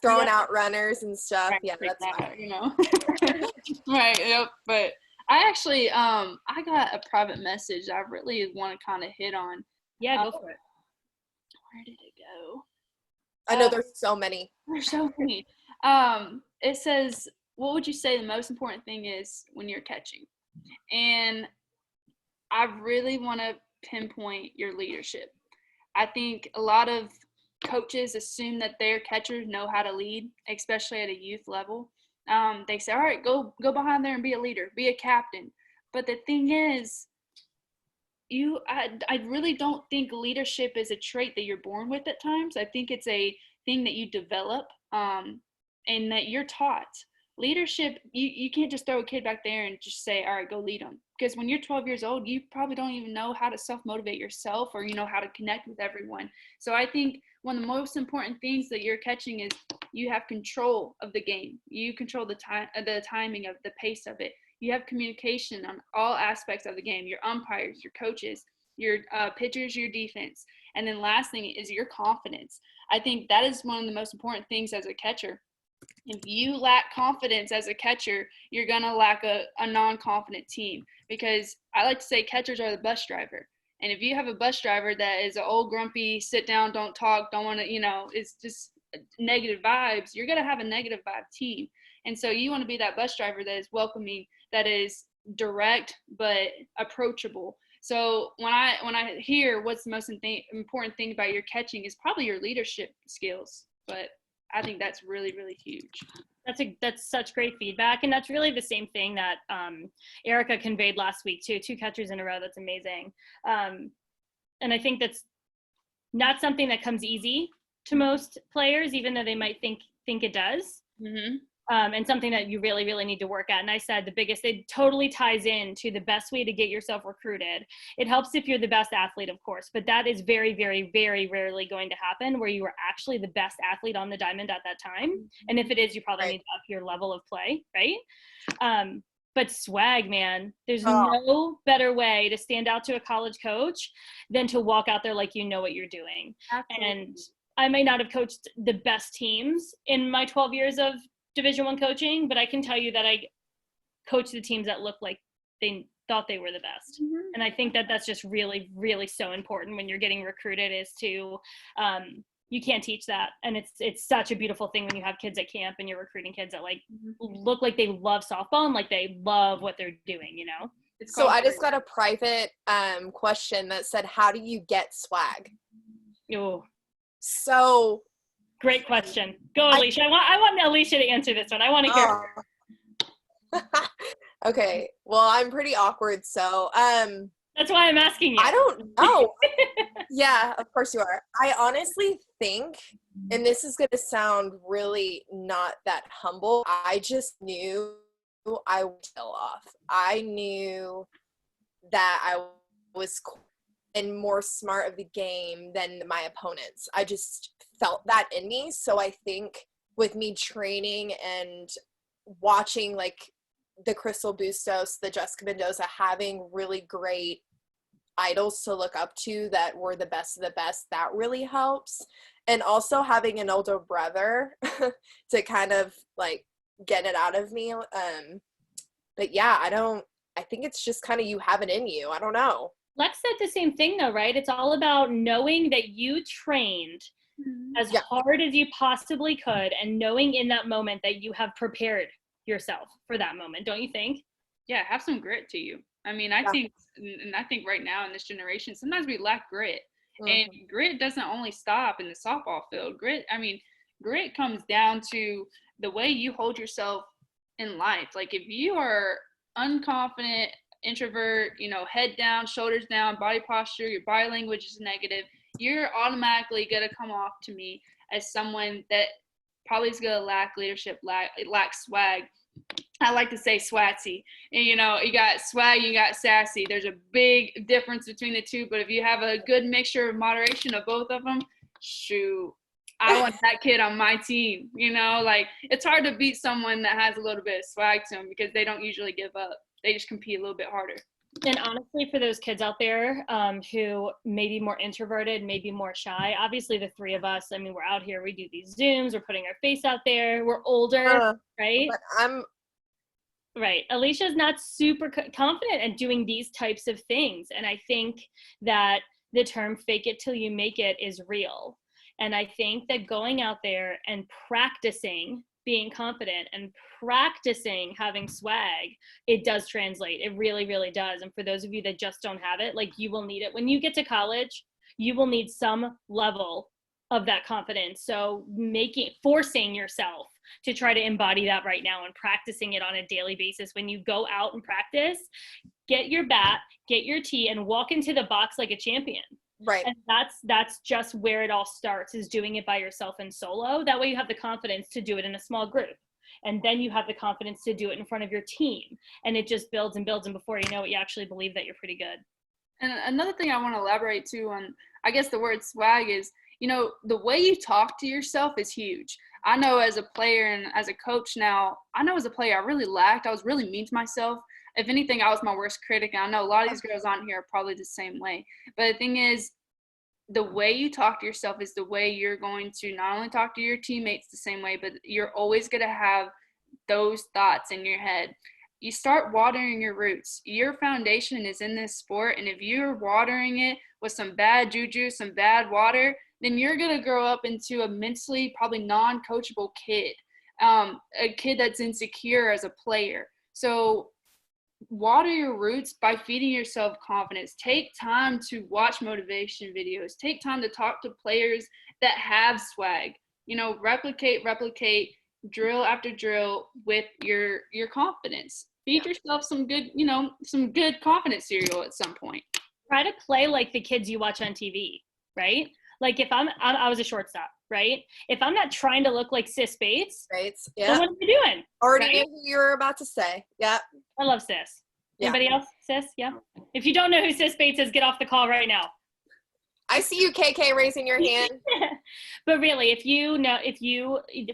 throwing out runners and stuff. Right, yeah, that's fun. Right. Yep. But I actually, I got a private message I really want to kind of hit on. Yeah, go for it. Where did it go? I know there's so many. There's so many. It says, what would you say the most important thing is when you're catching? And I really want to pinpoint your leadership. I think a lot of coaches assume that their catchers know how to lead, especially at a youth level. They say, all right, go behind there and be a leader, be a captain. But the thing is, I really don't think leadership is a trait that you're born with at times. I think it's a thing that you develop, and that you're taught. Leadership, you can't just throw a kid back there and just say, all right, go lead them. Because when you're 12 years old, you probably don't even know how to self-motivate yourself, or how to connect with everyone. So I think one of the most important things that you're catching is you have control of the game. You control the timing of the pace of it. You have communication on all aspects of the game, your umpires, your coaches, your pitchers, your defense. And then last thing is your confidence. I think that is one of the most important things as a catcher. If you lack confidence as a catcher, you're going to lack a non-confident team, because I like to say catchers are the bus driver. And if you have a bus driver that is an old grumpy, sit down, don't talk, don't want to, it's just negative vibes, you're going to have a negative vibe team. And so you want to be that bus driver that is welcoming, that is direct but approachable. So when I hear what's the most important thing about your catching is probably your leadership skills, but I think that's really, really huge. That's such great feedback, and that's really the same thing that Erica conveyed last week too. 2 catchers in a row. That's amazing, and I think that's not something that comes easy to most players, even though they might think it does. Mm-hmm. And something that you really, really need to work at. And I said it totally ties in to the best way to get yourself recruited. It helps if you're the best athlete, of course, but that is very, very, very rarely going to happen where you are actually the best athlete on the diamond at that time. And if it is, you probably need to up your level of play, right? But swag, man, there's no better way to stand out to a college coach than to walk out there like you know what you're doing. Absolutely. And I may not have coached the best teams in my 12 years of Division I coaching, but I can tell you that I coached the teams that looked like they thought they were the best. Mm-hmm. And I think that that's just really, really so important when you're getting recruited, is to you can't teach that. And it's such a beautiful thing when you have kids at camp and you're recruiting kids that look like they love softball and like they love what they're doing, So I just got a private question that said, how do you get swag? Oh, so great question. Go, Alicia. I want Alicia to answer this one. I want to hear. Okay. Well, I'm pretty awkward, so that's why I'm asking you. I don't know. Yeah, of course you are. I honestly think, and this is going to sound really not that humble, I just knew I would kill off. I knew that I was cool and more smart of the game than my opponents. I just felt that in me. So I think with me training and watching the Crystal Bustos, the Jessica Mendoza, having really great idols to look up to that were the best of the best, that really helps. And also having an older brother to kind of get it out of me. But yeah, I think it's just kind of you have it in you. I don't know. Lex said the same thing though, right? It's all about knowing that you trained as hard as you possibly could and knowing in that moment that you have prepared yourself for that moment. Don't you think? Yeah, have some grit to you. I mean, I think right now in this generation, sometimes we lack grit. Mm-hmm. And grit doesn't only stop in the softball field. Grit comes down to the way you hold yourself in life. Like if you are unconfident, introvert, head down, shoulders down, body posture, your body language is negative, you're automatically going to come off to me as someone that probably is going to lack leadership, lack swag. I like to say swatsy. And, you got swag, you got sassy. There's a big difference between the two, but if you have a good mixture of moderation of both of them, shoot, I want that kid on my team. It's hard to beat someone that has a little bit of swag to them because they don't usually give up. They just compete a little bit harder. And honestly, for those kids out there who may be more introverted, maybe more shy, obviously the 3 of us, we're out here, we do these Zooms, we're putting our face out there, we're older, right? But Right. Alicia's not super confident at doing these types of things. And I think that the term fake it till you make it is real. And I think that going out there and practicing being confident and practicing having swag, it does translate. It really, really does. And for those of you that just don't have it, like, you will need it. When you get to college, you will need some level of that confidence. So forcing yourself to try to embody that right now and practicing it on a daily basis. When you go out and practice, get your bat, get your tee, and walk into the box like a champion. Right. And that's just where it all starts, is doing it by yourself and solo. That way you have the confidence to do it in a small group. And then you have the confidence to do it in front of your team. And it just builds and builds. And before you know it, you actually believe that you're pretty good. And another thing I want to elaborate too on, I guess the word swag is, the way you talk to yourself is huge. I know as a player and as a coach now, I know as a player I really lacked. I was really mean to myself. If anything, I was my worst critic. And I know a lot of these girls on here are probably the same way. But the thing is, the way you talk to yourself is the way you're going to not only talk to your teammates the same way, but you're always going to have those thoughts in your head. You start watering your roots. Your foundation is in this sport. And if you're watering it with some bad juju, some bad water, then you're going to grow up into a mentally probably non-coachable kid, a kid that's insecure as a player. So water your roots by feeding yourself confidence. Take time to watch motivation videos. Take time to talk to players that have swag. Replicate, drill after drill with your confidence. Feed yourself some good confidence cereal at some point. Try to play like the kids you watch on TV, right? Like, if I was a shortstop, right? If I'm not trying to look like Sis Bates, Right. then Yeah. what am I doing? Already Right? knew who you were about to say. Yeah. I love Sis. Yeah. Anybody else? Sis? Yeah. If you don't know who Sis Bates is, get off the call right now. I see you, KK, raising your hand. But really, if you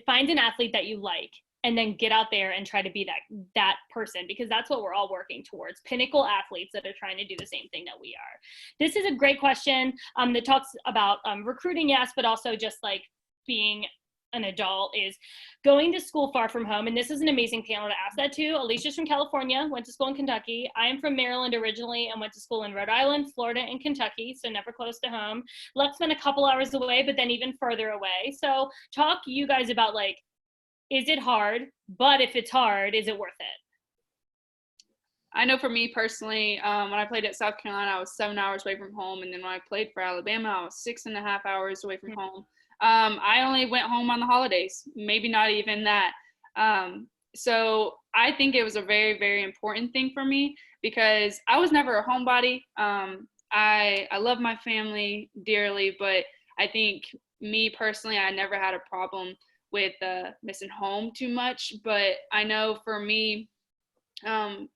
find an athlete that you like, and then get out there and try to be that person, because that's what we're all working towards. Pinnacle athletes that are trying to do the same thing that we are. This is a great question that talks about recruiting, yes, but also just like being an adult, is going to school far from home. And this is an amazing panel to ask that to. Alicia's from California, went to school in Kentucky. I am from Maryland originally and went to school in Rhode Island, Florida, and Kentucky, so never close to home. Lex been a couple hours away, but then even further away. So talk you guys about, like, is it hard? But if it's hard, is it worth it? I know for me personally, when I played at South Carolina, I was 7 hours away from home. And then when I played for Alabama, I was 6.5 hours away from home. I only went home on the holidays, maybe not even that. So I think it was a very, very important thing for me, because I was never a homebody. I love my family dearly, but I think me personally, I never had a problem with missing home too much. But I know for me, going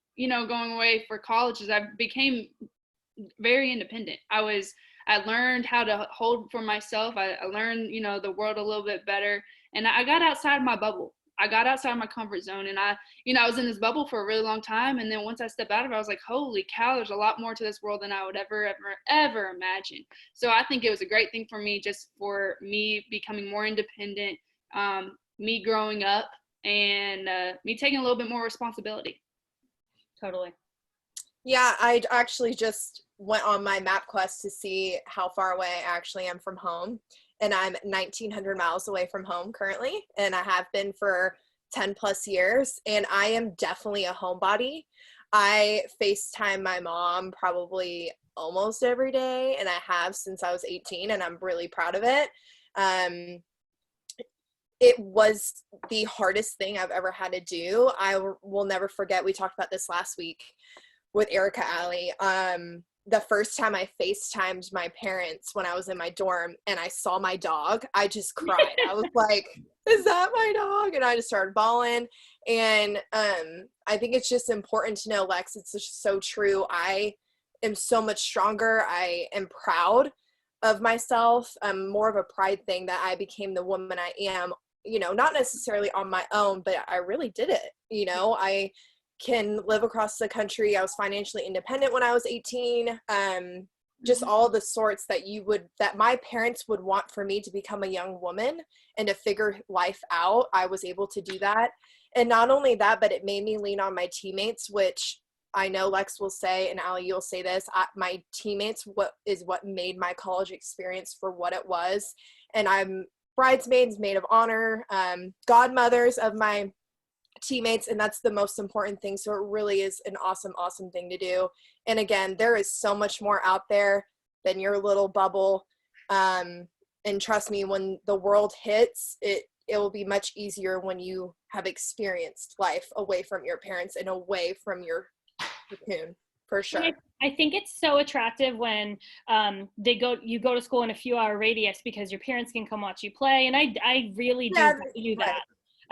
away for college, I became very independent. I learned how to hold for myself. I learned, the world a little bit better. And I got outside my bubble. I got outside my comfort zone. And I was in this bubble for a really long time. And then once I stepped out of it, I was like, holy cow, there's a lot more to this world than I would ever imagine. So I think it was a great thing for me, just for me becoming more independent, me growing up, and me taking a little bit more responsibility. Totally. Yeah, I actually just went on my map quest to see how far away I actually am from home. And I'm 1,900 miles away from home currently. And I have been for 10 plus years. And I am definitely a homebody. I FaceTime my mom probably almost every day. And I have since I was 18. And I'm really proud of it. It was the hardest thing I've ever had to do. I will never forget, we talked about this last week with Erica Alley. The first time I FaceTimed my parents when I was in my dorm and I saw my dog, I just cried. I was like, is that my dog? And I just started bawling. And I think it's just important to know, Lex, it's just so true. I am so much stronger. I am proud of myself. More of a pride thing that I became the woman I am, not necessarily on my own, but I really did it. I can live across the country. I was financially independent when I was 18. just all the sorts that my parents would want for me to become a young woman and to figure life out. I was able to do that. And not only that, but it made me lean on my teammates, which I know Lex will say, and Allie, you'll say this, my teammates what made my college experience for what it was. And I'm bridesmaids, maid of honor, godmothers of my teammates, and that's the most important thing. So it really is an awesome, awesome thing to do. And again, there is so much more out there than your little bubble. And trust me, when the world hits, it will be much easier when you have experienced life away from your parents and away from your cocoon, for sure. I think it's so attractive when you go to school in a few hour radius because your parents can come watch you play. And I really do do that.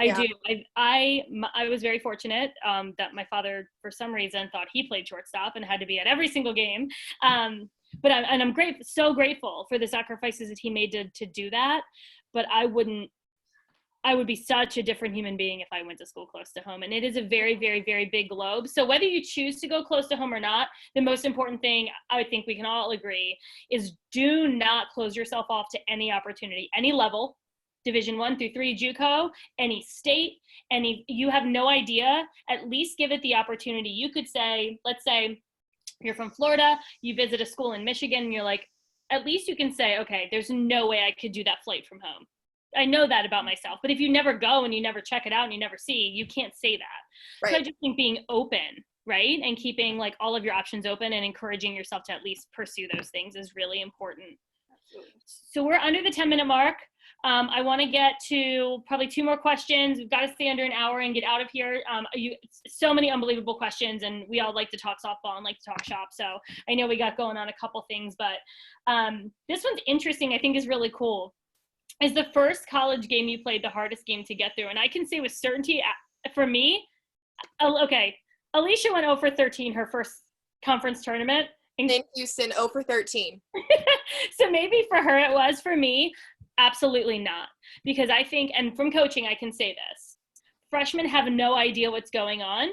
I do. I was very fortunate that my father, for some reason, thought he played shortstop and had to be at every single game. But I'm so grateful for the sacrifices that he made to do that. But I would be such a different human being if I went to school close to home. And it is a very, very, very big globe. So whether you choose to go close to home or not, the most important thing I think we can all agree is do not close yourself off to any opportunity, any level. Division 1 through 3 JUCO, any state, you have no idea, at least give it the opportunity. You could say, let's say you're from Florida, you visit a school in Michigan, and you're like, at least you can say, okay, there's no way I could do that flight from home. I know that about myself, but if you never go and you never check it out and you never see, you can't say that. Right. So I just think being open, right, and keeping like all of your options open and encouraging yourself to at least pursue those things is really important. Absolutely. So we're under the 10-minute mark. I want to get to probably 2 more questions. We've got to stay under an hour and get out of here. So many unbelievable questions, and we all like to talk softball and like to talk shop. So I know we got going on a couple things, but this one's interesting. I think is really cool. Is the first college game you played the hardest game to get through? And I can say with certainty, for me, okay, Alicia went 0 for 13 her first conference tournament. Thank you, Sin, 0 for 13. So maybe for her it was. For me, absolutely not. Because I think, and from coaching, I can say this, freshmen have no idea what's going on,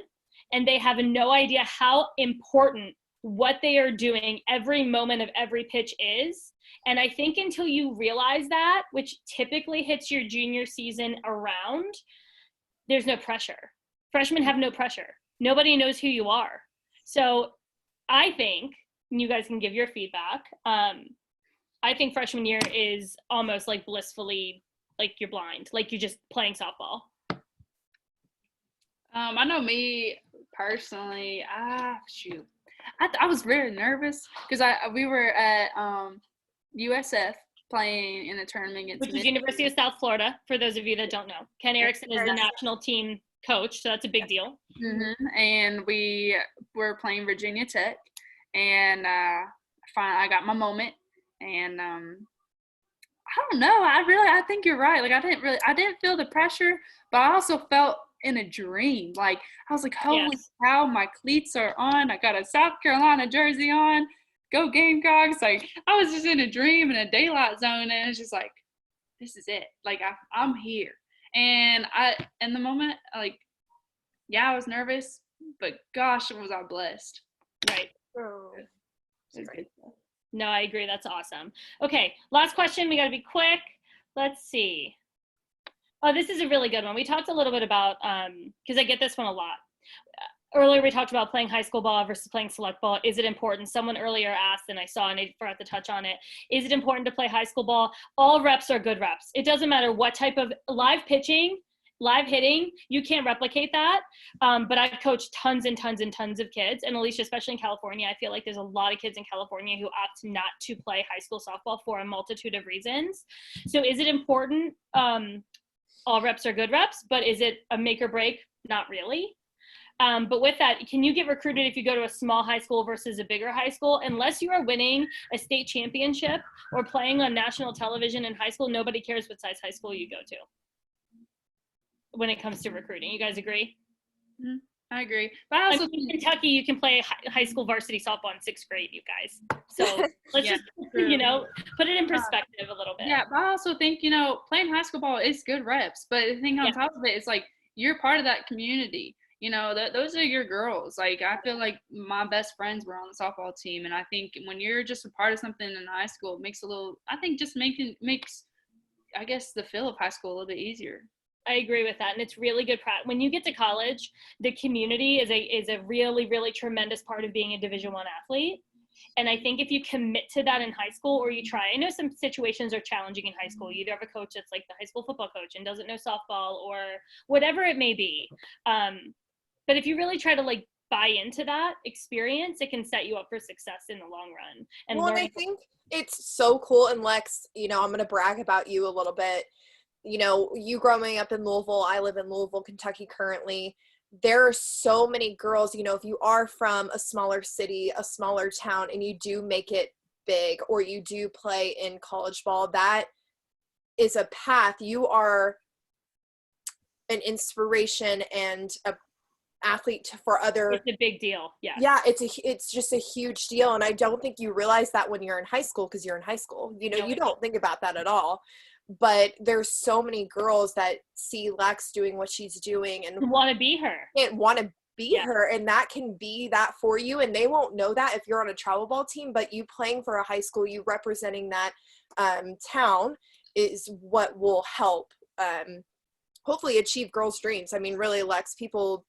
and they have no idea how important what they are doing every moment of every pitch is. And I think until you realize that, which typically hits your junior season around, there's no pressure. Freshmen have no pressure. Nobody knows who you are. So I think, and you guys can give your feedback, I think freshman year is almost like blissfully, like you're blind, like you're just playing softball. I know me personally, shoot. I was very nervous because we were at USF playing in a tournament against which is University of South Florida, for those of you that don't know. Ken Erickson is the national team coach, so that's a big deal. Mm-hmm. And we were playing Virginia Tech, and I got my moment, and I don't know. I think you're right. Like I didn't feel the pressure, but I also felt in a dream. Like I was like, holy cow, my cleats are on. I got a South Carolina jersey on. Go Gamecocks. Like I was just in a dream in a daylight zone, and it's just like, this is it. Like I'm here. And in the moment, like, yeah, I was nervous, but gosh, was I blessed. Right. No, I agree. That's awesome. Okay, last question. We got to be quick. Let's see. Oh, this is a really good one. We talked a little bit about, because I get this one a lot. Earlier, we talked about playing high school ball versus playing select ball. Is it important? Someone earlier asked, and I saw, and I forgot to touch on it. Is it important to play high school ball? All reps are good reps. It doesn't matter what type of live pitching, live hitting, you can't replicate that. But I've coached tons and tons and tons of kids. And Alicia, especially in California, I feel like there's a lot of kids in California who opt not to play high school softball for a multitude of reasons. So is it important? All reps are good reps, but is it a make or break? Not really. But with that, can you get recruited if you go to a small high school versus a bigger high school? Unless you are winning a state championship or playing on national television in high school, nobody cares what size high school you go to when it comes to recruiting. You guys agree? Mm-hmm. I agree. But I also in Kentucky, you can play high school varsity softball in 6th grade, you guys. So let's just, put it in perspective a little bit. Yeah, but I also think, playing high school ball is good reps. But the thing on top of it is, like, you're part of that community. you know, those are your girls. Like, I feel like my best friends were on the softball team, and I think when you're just a part of something in high school, it makes makes, I guess, the feel of high school a little bit easier. I agree with that, and it's really good. When you get to college, the community is a really, really tremendous part of being a Division I athlete. And I think if you commit to that in high school, or you try, I know some situations are challenging in high school. You either have a coach that's like the high school football coach and doesn't know softball, or whatever it may be. But if you really try to like buy into that experience, it can set you up for success in the long run. And well, and I think it's so cool. And Lex, you know, I'm going to brag about you a little bit. You know, you growing up in Louisville, I live in Louisville, Kentucky currently. There are so many girls, you know, if you are from a smaller city, a smaller town, and you do make it big, or you do play in college ball, that is a path. You are an inspiration and a athlete for other. It's a big deal. Yeah, it's just a huge deal. And I don't think you realize that when you're in high school, because you're in high school, you know, you don't think about that at all. But there's so many girls that see Lex doing what she's doing and want to be her. And want to be her, and that can be that for you. And they won't know that if you're on a travel ball team, but you playing for a high school, you representing that town is what will help hopefully achieve girls' dreams. I mean, really, Lex, people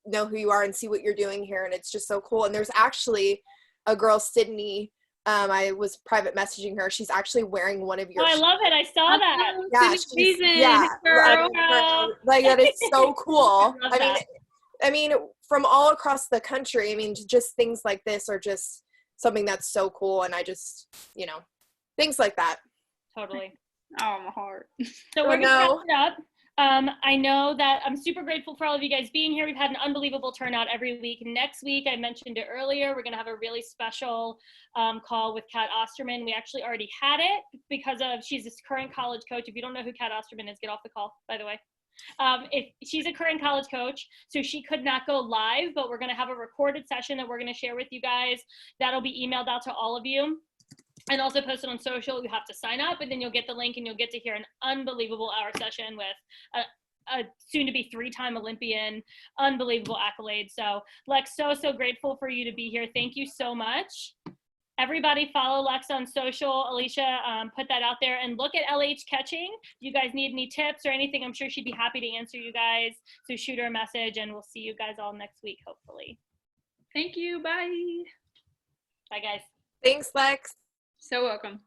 know who you are and see what you're doing here, and it's just so cool. And there's actually a girl, Sydney, I was private messaging her. She's actually wearing one of your I love it. I saw that. Like, that is so cool. I mean, from all across the country, I mean, just things like this are just something that's so cool. And I just, you know, things like that. Totally. Oh, my heart. So we're going to wrap it up. I know that I'm super grateful for all of you guys being here. We've had an unbelievable turnout every week. Next week, I mentioned it earlier, we're going to have a really special call with Kat Osterman. We actually already had it because she's this current college coach. If you don't know who Kat Osterman is, get off the call, by the way. If she's a current college coach, so she could not go live, but we're going to have a recorded session that we're going to share with you guys. That'll be emailed out to all of you. And also posted on social. You have to sign up, and then you'll get the link, and you'll get to hear an unbelievable hour session with a soon-to-be 3-time Olympian, unbelievable accolades. So, Lex, so grateful for you to be here. Thank you so much. Everybody follow Lex on social. Alicia, put that out there. And look at LH Catching. If you guys need any tips or anything, I'm sure she'd be happy to answer you guys. So shoot her a message, and we'll see you guys all next week, hopefully. Thank you. Bye. Bye, guys. Thanks, Lex. So welcome.